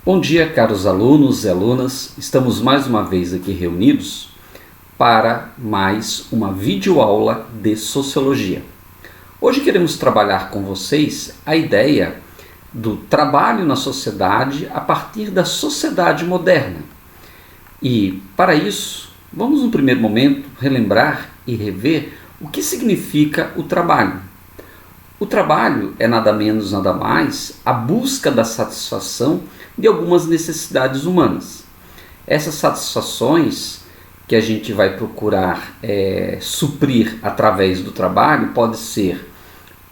Bom dia, caros alunos e alunas. Estamos mais uma vez aqui reunidos para mais uma videoaula de Sociologia. Hoje queremos trabalhar com vocês a ideia do trabalho na sociedade a partir da sociedade moderna. E, para isso, vamos no primeiro momento relembrar e rever o que significa o trabalho. O trabalho é nada menos, nada mais, a busca da satisfação de algumas necessidades humanas. Essas satisfações que a gente vai procurar suprir através do trabalho pode ser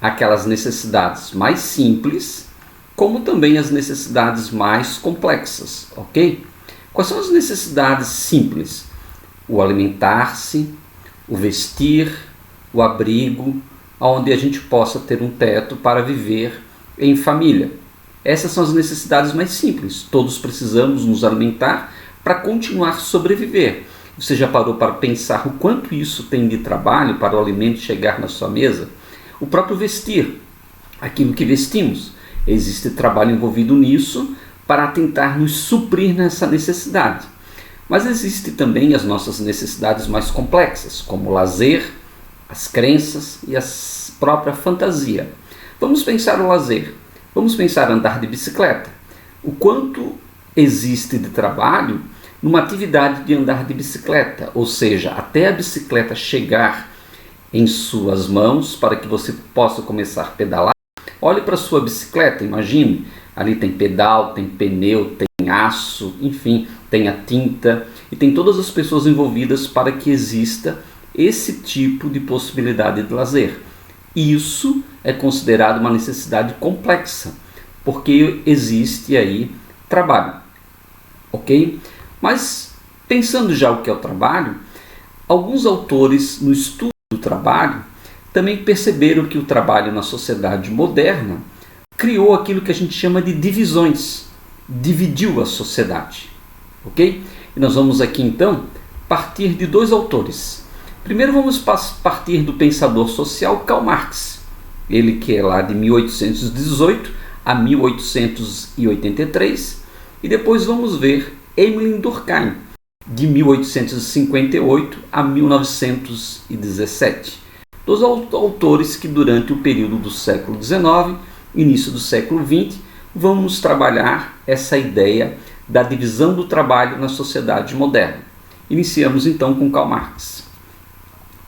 aquelas necessidades mais simples, como também as necessidades mais complexas, ok? Quais são as necessidades simples? O alimentar-se, o vestir, o abrigo, onde a gente possa ter um teto para viver em família. Essas são as necessidades mais simples. Todos precisamos nos alimentar para continuar a sobreviver. Você já parou para pensar o quanto isso tem de trabalho para o alimento chegar na sua mesa? O próprio vestir, aquilo que vestimos. Existe trabalho envolvido nisso para tentar nos suprir nessa necessidade. Mas existem também as nossas necessidades mais complexas, como o lazer, as crenças e a própria fantasia. Vamos pensar o lazer. Vamos pensar andar de bicicleta. O quanto existe de trabalho numa atividade de andar de bicicleta, ou seja, até a bicicleta chegar em suas mãos para que você possa começar a pedalar. Olhe para a sua bicicleta, imagine, ali tem pedal, tem pneu, tem aço, enfim, tem a tinta e tem todas as pessoas envolvidas para que exista esse tipo de possibilidade de lazer. Isso é considerado uma necessidade complexa, porque existe aí trabalho, ok? Mas, pensando já o que é o trabalho, alguns autores no estudo do trabalho também perceberam que o trabalho na sociedade moderna criou aquilo que a gente chama de divisões, dividiu a sociedade, ok? E nós vamos aqui então partir de dois autores. Primeiro vamos partir do pensador social Karl Marx, ele que é lá de 1818 a 1883, e depois vamos ver Emile Durkheim, de 1858 a 1917. Dois autores que durante o período do século XIX, início do século XX, vamos trabalhar essa ideia da divisão do trabalho na sociedade moderna. Iniciamos então com Karl Marx.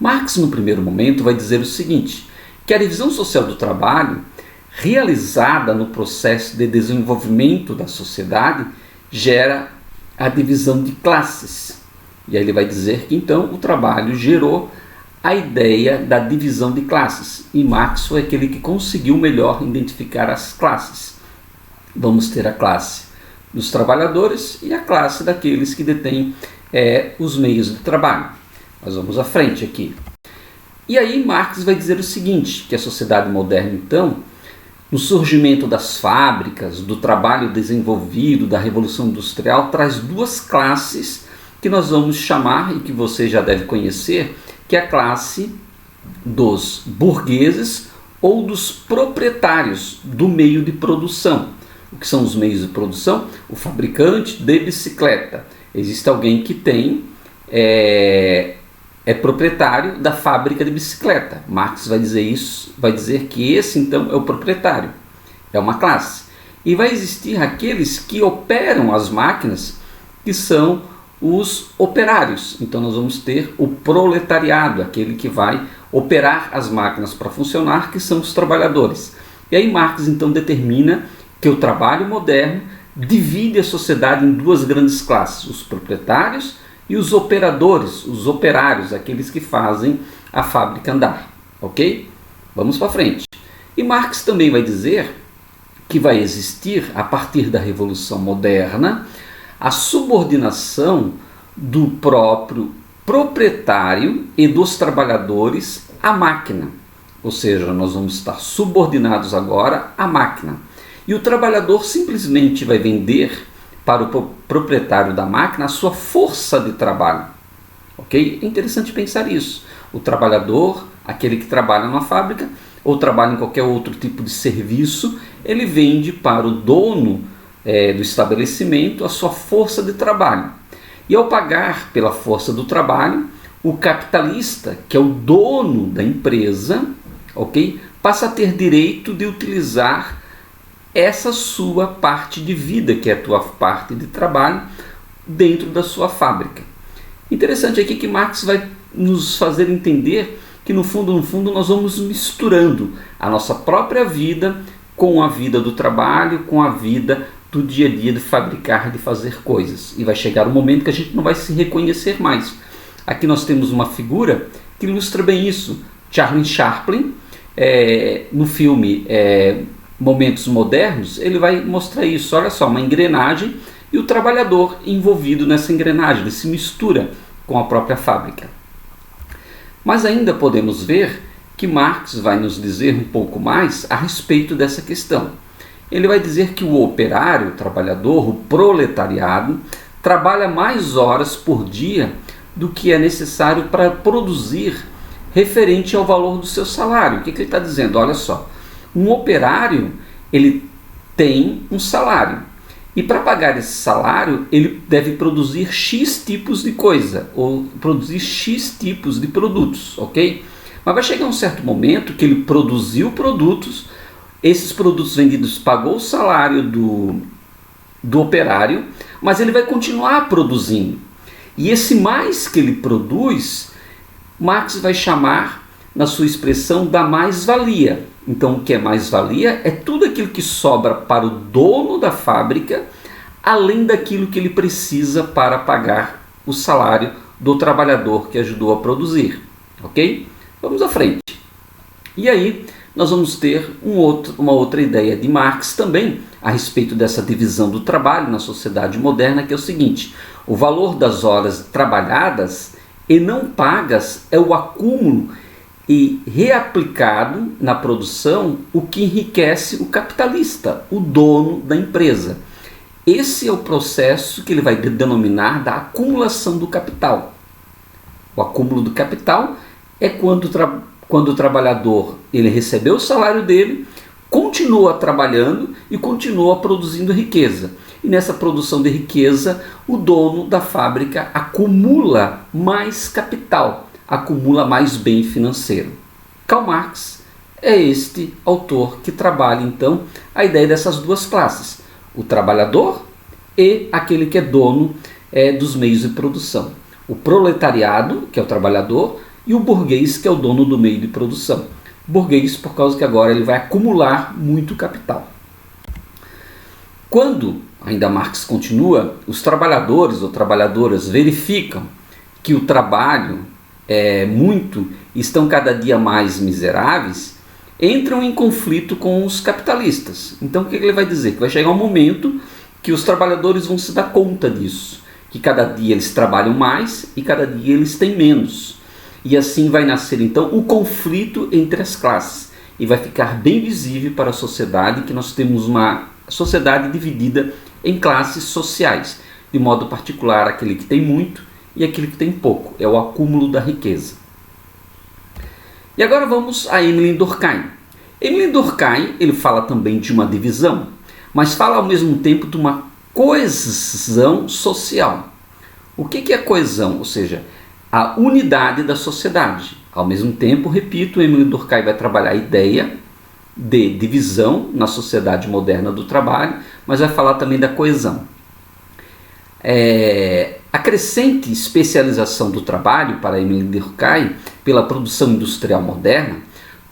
Marx, no primeiro momento, vai dizer o seguinte, que a divisão social do trabalho, realizada no processo de desenvolvimento da sociedade, gera a divisão de classes. E aí ele vai dizer que, então, o trabalho gerou a ideia da divisão de classes. E Marx foi aquele que conseguiu melhor identificar as classes. Vamos ter a classe dos trabalhadores e a classe daqueles que detêm os meios de trabalho. Nós vamos à frente aqui. E aí Marx vai dizer o seguinte, que a sociedade moderna, então, no surgimento das fábricas, do trabalho desenvolvido, da Revolução Industrial, traz duas classes que nós vamos chamar, e que você já deve conhecer, que é a classe dos burgueses ou dos proprietários do meio de produção. O que são os meios de produção? O fabricante de bicicleta. Existe alguém que tem... é proprietário da fábrica de bicicleta. Marx vai dizer isso, vai dizer que esse então é o proprietário, é uma classe. E vai existir aqueles que operam as máquinas, que são os operários. Então nós vamos ter o proletariado, aquele que vai operar as máquinas para funcionar, que são os trabalhadores. E aí Marx então determina que o trabalho moderno divide a sociedade em duas grandes classes, os proprietários e os operadores, os operários, aqueles que fazem a fábrica andar, ok? Vamos para frente. E Marx também vai dizer que vai existir, a partir da Revolução Moderna, a subordinação do próprio proprietário e dos trabalhadores à máquina. Ou seja, nós vamos estar subordinados agora à máquina. E o trabalhador simplesmente vai vender para o proprietário da máquina a sua força de trabalho. Ok? É interessante pensar isso. O trabalhador, aquele que trabalha numa fábrica ou trabalha em qualquer outro tipo de serviço, ele vende para o dono do estabelecimento a sua força de trabalho. E ao pagar pela força do trabalho, o capitalista, que é o dono da empresa, ok, passa a ter direito de utilizar essa sua parte de vida, que é a tua parte de trabalho, dentro da sua fábrica. Interessante aqui que Marx vai nos fazer entender que no fundo nós vamos misturando a nossa própria vida com a vida do trabalho, com a vida do dia a dia de fabricar, de fazer coisas. E vai chegar um momento que a gente não vai se reconhecer mais. Aqui nós temos uma figura que ilustra bem isso. Charlie Chaplin, no filme Momentos Modernos, ele vai mostrar isso. Olha só, uma engrenagem e o trabalhador envolvido nessa engrenagem, ele se mistura com a própria fábrica. Mas ainda podemos ver que Marx vai nos dizer um pouco mais a respeito dessa questão. Ele vai dizer que o operário, o trabalhador, o proletariado, trabalha mais horas por dia do que é necessário para produzir referente ao valor do seu salário. O que ele está dizendo? Olha só, um operário ele tem um salário e para pagar esse salário ele deve produzir X tipos de coisa ou produzir X tipos de produtos, ok? Mas vai chegar um certo momento que ele produziu produtos, esses produtos vendidos pagou o salário do operário, mas ele vai continuar produzindo. E esse mais que ele produz, Marx vai chamar, na sua expressão, da mais-valia. Então, o que é mais-valia é tudo aquilo que sobra para o dono da fábrica, além daquilo que ele precisa para pagar o salário do trabalhador que ajudou a produzir. Ok? Vamos à frente. E aí, nós vamos ter uma outra ideia de Marx também a respeito dessa divisão do trabalho na sociedade moderna, que é o seguinte: o valor das horas trabalhadas e não pagas é o acúmulo e reaplicado na produção o que enriquece o capitalista, o dono da empresa. Esse é o processo que ele vai denominar da acumulação do capital. O acúmulo do capital é quando o trabalhador ele recebeu o salário dele, continua trabalhando e continua produzindo riqueza. E nessa produção de riqueza, o dono da fábrica acumula mais capital, acumula mais bem financeiro. Karl Marx é este autor que trabalha, então, a ideia dessas duas classes: o trabalhador e aquele que é dono dos meios de produção. O proletariado, que é o trabalhador, e o burguês, que é o dono do meio de produção. Burguês, por causa que agora ele vai acumular muito capital. Quando, ainda Marx continua, os trabalhadores ou trabalhadoras verificam que o trabalho é muito e estão cada dia mais miseráveis, entram em conflito com os capitalistas. Então o que ele vai dizer? Que vai chegar um momento que os trabalhadores vão se dar conta disso, que cada dia eles trabalham mais e cada dia eles têm menos. E assim vai nascer então o conflito entre as classes e vai ficar bem visível para a sociedade que nós temos uma sociedade dividida em classes sociais, de modo particular aquele que tem muito e aquele que tem pouco, é o acúmulo da riqueza. E agora vamos a Emile Durkheim. Emile Durkheim ele fala também de uma divisão, mas fala ao mesmo tempo de uma coesão social. O que é coesão? Ou seja, a unidade da sociedade. Ao mesmo tempo, repito, Emile Durkheim vai trabalhar a ideia de divisão na sociedade moderna do trabalho, mas vai falar também da coesão. A crescente especialização do trabalho para Emile Durkheim pela produção industrial moderna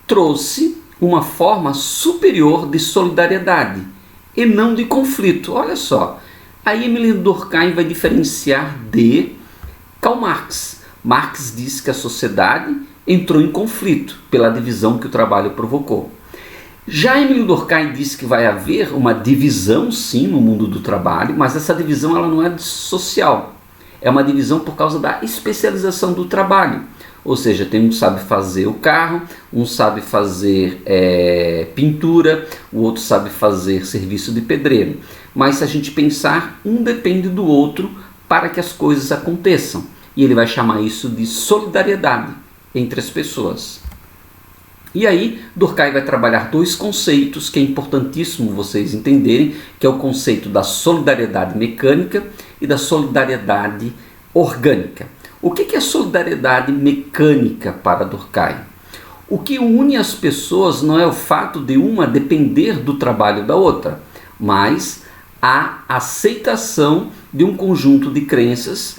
trouxe uma forma superior de solidariedade e não de conflito. Olha só, aí Emile Durkheim vai diferenciar de Karl Marx. Marx diz que a sociedade entrou em conflito pela divisão que o trabalho provocou. Já Emile Durkheim diz que vai haver uma divisão, sim, no mundo do trabalho, mas essa divisão ela não é social. É uma divisão por causa da especialização do trabalho. Ou seja, tem um que sabe fazer o carro, um sabe fazer pintura, o outro sabe fazer serviço de pedreiro. Mas se a gente pensar, um depende do outro para que as coisas aconteçam. E ele vai chamar isso de solidariedade entre as pessoas. E aí, Durkheim vai trabalhar dois conceitos que é importantíssimo vocês entenderem, que é o conceito da solidariedade mecânica e da solidariedade orgânica. O que é solidariedade mecânica para Durkheim? O que une as pessoas não é o fato de uma depender do trabalho da outra, mas a aceitação de um conjunto de crenças,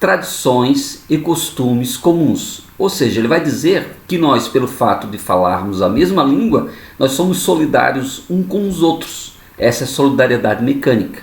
tradições e costumes comuns. Ou seja, ele vai dizer que nós, pelo fato de falarmos a mesma língua, nós somos solidários uns com os outros. Essa é solidariedade mecânica,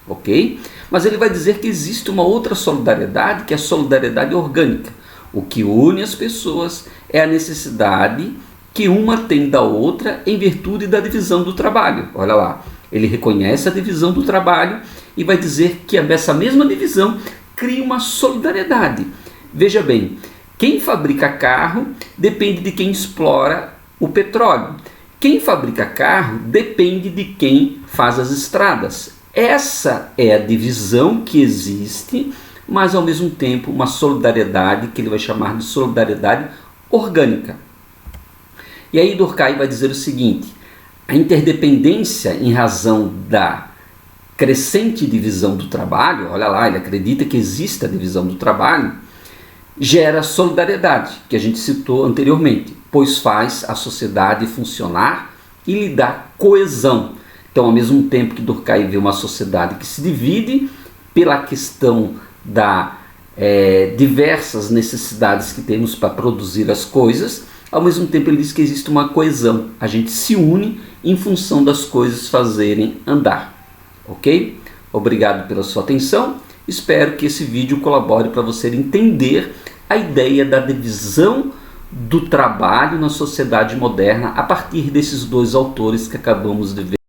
ok? Mas ele vai dizer que existe uma outra solidariedade, que é a solidariedade orgânica. O que une as pessoas é a necessidade que uma tem da outra em virtude da divisão do trabalho. Olha lá, ele reconhece a divisão do trabalho e vai dizer que essa mesma divisão cria uma solidariedade. Veja bem, quem fabrica carro depende de quem explora o petróleo. Quem fabrica carro depende de quem faz as estradas. Essa é a divisão que existe, mas ao mesmo tempo uma solidariedade que ele vai chamar de solidariedade orgânica. E aí Durkheim vai dizer o seguinte: a interdependência em razão da crescente divisão do trabalho, olha lá, ele acredita que existe a divisão do trabalho, gera solidariedade, que a gente citou anteriormente, pois faz a sociedade funcionar e lhe dá coesão. Então, ao mesmo tempo que Durkheim vê uma sociedade que se divide pela questão da diversas necessidades que temos para produzir as coisas, ao mesmo tempo ele diz que existe uma coesão. A gente se une em função das coisas fazerem andar. Ok? Obrigado pela sua atenção. Espero que esse vídeo colabore para você entender a ideia da divisão do trabalho na sociedade moderna a partir desses dois autores que acabamos de ver.